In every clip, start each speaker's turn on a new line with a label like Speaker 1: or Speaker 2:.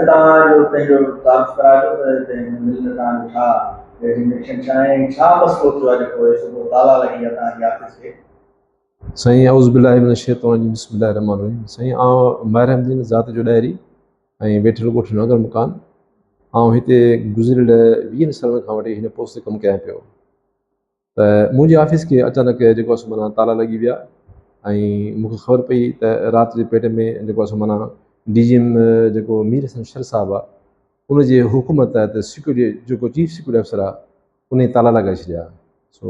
Speaker 1: तव्हांजो पंहिंजो तारीफ़ कराइजो त हिते मिल तव्हांजो छा डेजिग्नेशन छा आहे ऐं छा मसइलो थियो आहे जेको सुबुह ताला लॻी आहे तव्हांजी ऑफिस खे।
Speaker 2: साईं औज़ बिल्लाहि मिनश शैतानिर रजीम बिस्मिल्लाहिर रहमानिर रहीम। साईं आउं माहिर अहमदीन ज़ात जो ॾाहिरी ऐं वेठल ॻोठ नगर मकान। ऐं हिते गुज़िरियल 20 सालनि खां वठी हिन पोस्ट ते कमु कयां पियो। त मुंहिंजी ऑफिस खे अचानक जेको आहे माना ताला लॻी विया ऐं मूंखे ख़बर पई त राति जे पेट में जेको आहे माना DGM जेको मीर हसन शर साहिबु आहे उनजे हुकुम तहत सिक्योरिटी जेको चीफ सिक्योरिटी अफसर आहे उन ताला लॻाए छॾिया। सो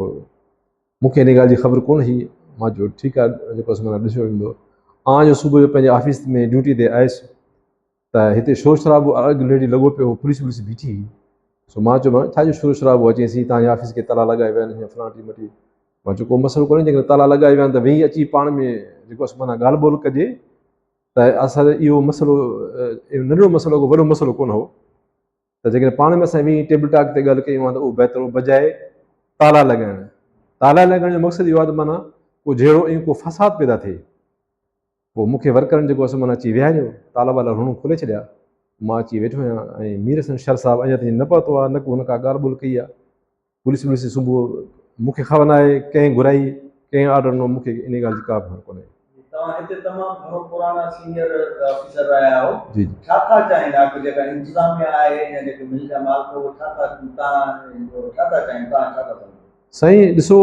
Speaker 2: मूंखे इन ॻाल्हि जी ख़बर कोन हुई। मां चयो ठीकु आहे जेको आहे माना ॾिसो वेंदो। जो सुबुह जो पंहिंजे ऑफिस में ड्यूटी ते आयुसि त हिते शोर शराबो ऑलरेडी लॻो पियो, पुलिस बीठी हुई। सो मां चयो छा जो शोर शराबो अचे सी तव्हांजे ऑफिस खे ताला लॻाए विया आहिनि फलाणी मटी। मां चयो को मसइलो कोन्हे, जेकॾहिं ताला लॻाए विया आहिनि त वेही अची पाण में जेको आहे माना ॻाल्हि ॿोल कजे त असां इहो मसइलो नंढिड़ो मसइलो को वॾो मसइलो कोन हो। त जेकॾहिं पाण में असां वेही टेबल टॉक ते ॻाल्हि कयूं त उहो बहितरु बजाए ताला लॻाइण। ताला लॻाइण जो मक़सदु इहो आहे त माना को जहिड़ो ऐं को फ़साद पैदा थिए। पोइ मूंखे वर्करनि जेको आहे माना अची विहारियो, ताला वाला रूण खोले छॾिया। मां अची वेठो आहियां ऐं मीर हसन शर साहिबु अञा ताईं न पहुतो आहे, न को हुन खां ॻाल्हि ॿोल कई आहे। पुलिस सुबुह मूंखे ख़बर न आहे कंहिं घुराई कंहिं ऑर्डर ॾिनो, मूंखे इन ॻाल्हि जी का बि ख़बर कोन्हे।
Speaker 1: तव्हां हिते तमामु घणो पुराणा सीनियर ऑफिसर रहिया आहियो,
Speaker 2: जी
Speaker 1: छा था चाहींदा की जेका इंतिज़ामिया आहे या जेके मिल जा मालिक उहे छा था चाहिनि, तव्हां छा था सम्झो?
Speaker 2: साईं ॾिसो,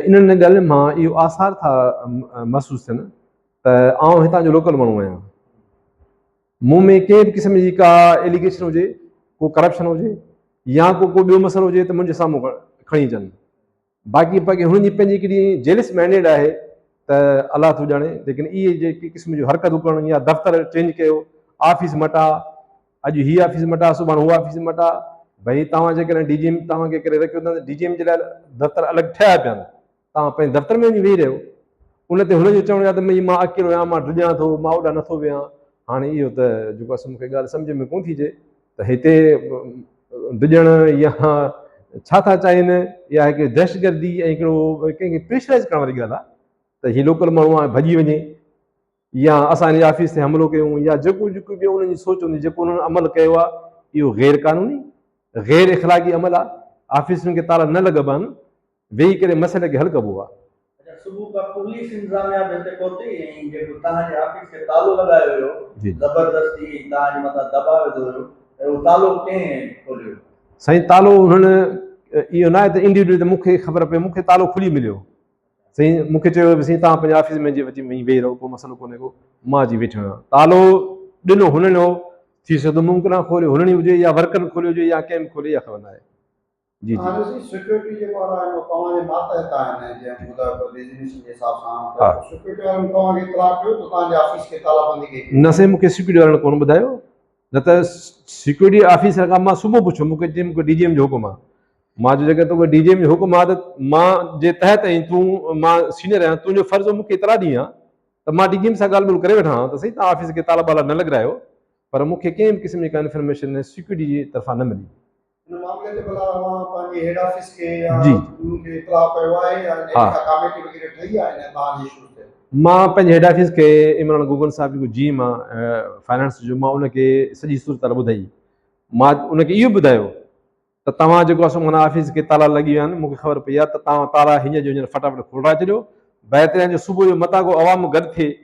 Speaker 2: इन्हनि ॻाल्हियुनि मां इहो आसार था महसूसु थियनि त आउं हितां जो लोकल माण्हू आहियां। मूं में कंहिं बि क़िस्म जी का एलिगेशन हुजे, को करप्शन हुजे या को ॿियो मसइलो हुजे त मुंहिंजे साम्हूं खणी अचनि। बाक़ी हुननि जी पंहिंजी हिकिड़ी जेलिस मैंडेट आहे त अलाह थो ॼाणे। लेकिन इहे जेके क़िस्म जूं हरकतूं करणु या दफ़्तर चेंज कयो, ऑफिस मटा, अॼु हीअ ऑफिस मटा, सुभाणे उहा ऑफिस मटा। भई तव्हां जेकॾहिं DGM तव्हांखे करे रखियो अथव त DGM जे लाइ दफ़्तर अलॻि ठहिया पिया आहिनि, तव्हां पंहिंजे दफ़्तर में वञी वेही रहियो। उन ते हुनजो चवणु आहे त भई मां अकेलो आहियां, मां डिॼां थो, मां होॾां नथो वियां। हाणे इहो त जेको आहे मूंखे ॻाल्हि सम्झ में कोन थी अचे त हिते डिॼण या छा था चाहिनि, या हिकु दहशतगर्दी ऐं हिकिड़ो कंहिंखे प्रेशराइज़ करण वारी ॻाल्हि आहे त हीउ लोकल माण्हू आहे भॼी वञे या असां हिन ऑफिस ते हमलो कयूं या जेको ॿियो उन्हनि जी सोच हूंदी, जेको उन्हनि अमल कयो आहे इहो गैर क़ानूनी गैर इख़लाक़ी अमल आहे। ऑफिसुनि खे ताला न लॻबा आहिनि, वेही करे मसइले खे हल कबो आहे।
Speaker 1: सुबुह खां पुलिस इंतिज़ामिया बि हिते पहुती ऐं जेको तव्हांजे ऑफिस खे तालो लॻायो हुयो ज़बरदस्ती तव्हांजे मथां दबाव विधो हुयो, उहो तालो कंहिं खोलियो?
Speaker 2: साईं तालो हुननि इहो न आहे त इंडिविजुअल त मूंखे ख़बर पए, मूंखे तालो खुली मिलियो। साईं मूंखे चयो साईं तव्हां पंहिंजे ऑफिस में अची वेही रहो, को मसइलो कोन्हे को। मां अची वेठो आहियां। तालो ॾिनो हुननि हो, थी सघंदो मुमकिन आहे खोलियो हुननि हुजे या वर्कर खोलियो हुजे या कंहिं खोले, या ख़बर न आहे। जी जी
Speaker 1: सिक्योरिटी जेको आहे तव्हांजे मातहत आहिनि, जंहिं ॿुधायो डेजिग्नेशन जे हिसाब सां सिक्योरिटी वारनि तव्हांखे इतलाह कयो त तव्हांजे ऑफिस खे तालाबंदी कई?
Speaker 2: न साईं, मूंखे सिक्योरिटी वारनि कोन ॿुधायो। न त सिक्योरिटी ऑफिसर खां मां सुबुह पुछियो, मूंखे चई मूंखे DGM जो हुकुम आहे। मां जो जेकर तोखे DGM जो हुकुम आहे त मां जे तहत ऐं तूं मां सीनियर आहियां, तुंहिंजो फ़र्ज़ु मूंखे इतलाह ॾियणी आहे त मां DGM सां ॻाल्हि ॿोल करे वेठा त सही तव्हां ऑफिस खे ताला बाला न लॻायो। पर मूंखे कंहिं बि क़िस्म जी का इंफॉर्मेशन सिक्योरिटी जी तरफ़ां न मिली।
Speaker 1: इन मामले ते भला पंहिंजे हेड ऑफिस खे या उनखे इतलाह कयो आहे या कमेटी वग़ैरह ठही आहे इन तव्हांजे इशू ते?
Speaker 2: मां पंहिंजे हेड ऑफिस खे इमरान गुगन साहब जेको GM आहे फाइनेंस जो, मां उनखे सॼी सूरत ॿुधाई। मां उनखे इहो ॿुधायो त तव्हां जेको आहे माना ऑफिस खे ताला लॻी विया आहिनि, मूंखे ख़बर पई आहे त तव्हां ताला हींअर जो हींअर फटाफट खोलाए छॾियो। बहितरीन जो सुबुह जो मतां को आवाम गॾु थिए,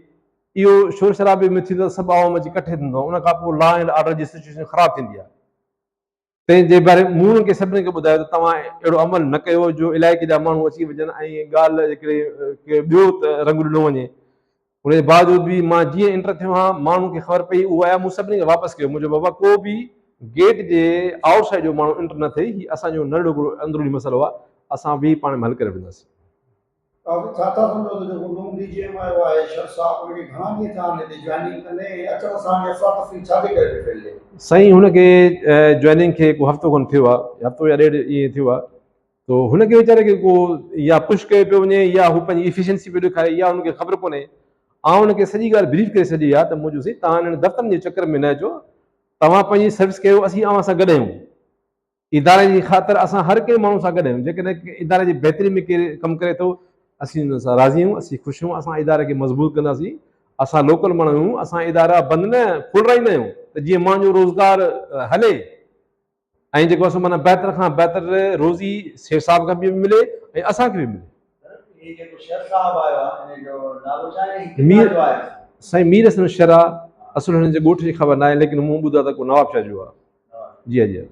Speaker 2: इहो शोर शराबे में थींदो, सभु आवाम अची इकठे थींदो, उन खां पोइ लॉ एंड ऑर्डर जी सिचुएशन ख़राबु थींदी आहे। तंहिंजे बारे मूं उन्हनि खे सभिनी खे ॿुधायो त तव्हां अहिड़ो अमल न कयो जो इलाइक़े जा माण्हू अची वञनि ऐं ॻाल्हि हिकिड़े ॿियो रंग ॾिनो वञे। उनजे बावजूद बि मां जीअं एंटर थियो आहियां, माण्हू खे ख़बर पई, उहो आया, मूं सभिनी खे वापसि कयो। मुंहिंजो बाबा को बि गेट जे आउटसाइड जो माण्हू एंटर न थिए, हीउ असांजो नंढो हिकिड़ो अंदरूनी मसइलो आहे, असां बि पाण में हल करे वेंदासीं।
Speaker 1: छा था सम्झो त जेको नओं DGM आयो आहे शर साहब, उनखे घणा ॾींहं थिया आहिनि हिते जॉइनिंग कंदे, अचण सां अफ़रा-तफ़री छाजे करे फैलिजे?
Speaker 2: साईं हुनखे जॉइनिंग खे को हफ़्तो खनि थियो आहे, हफ़्तो या ॾेढ ईअं थियो आहे। तो हुनखे वीचारे खे को या पुश कयो पियो वञे या हू पंहिंजी इफिशियंसी पियो ॾेखारे, या हुनखे ख़बर कोन्हे। आउं हुनखे सॼी ॻाल्हि ब्रीफ करे छॾी आहे त मुंहिंजो साईं तव्हां हिननि दफ़्तरनि जे चकर में न अचो, तव्हां पंहिंजी सर्विस कयो, असीं अव्हां सां गॾु आहियूं। इदारे जी ख़ातिर असां हर कंहिं माण्हू सां गॾु आहियूं। जेकॾहिं इदारे जी बहितरी में केरु कमु करे थो, असीं हुन सां राज़ी आहियूं, असीं ख़ुशि आहियूं, असां इदारे खे मज़बूत कंदासीं। असां लोकल माण्हू आहियूं, असां इदारा बंदि न खोलाईंदा आहियूं। त जीअं मुंहिंजो रोज़गार हले ऐं जेको असां माना बहितर खां बहितर रोज़ी शेर साहिब खां बि मिले ऐं असांखे बि मिले।
Speaker 1: ये जेको शेर साहब आयो आहे इन जो नालो छा आहे, किथां
Speaker 2: मीर
Speaker 1: जो आहे?
Speaker 2: साईं मीर हसन शेरा, असुल हिननि जे ॻोठ जी ख़बर न आहे, लेकिन मूं ॿुधो आहे त को नवाब शाह जो आहे। जी जी।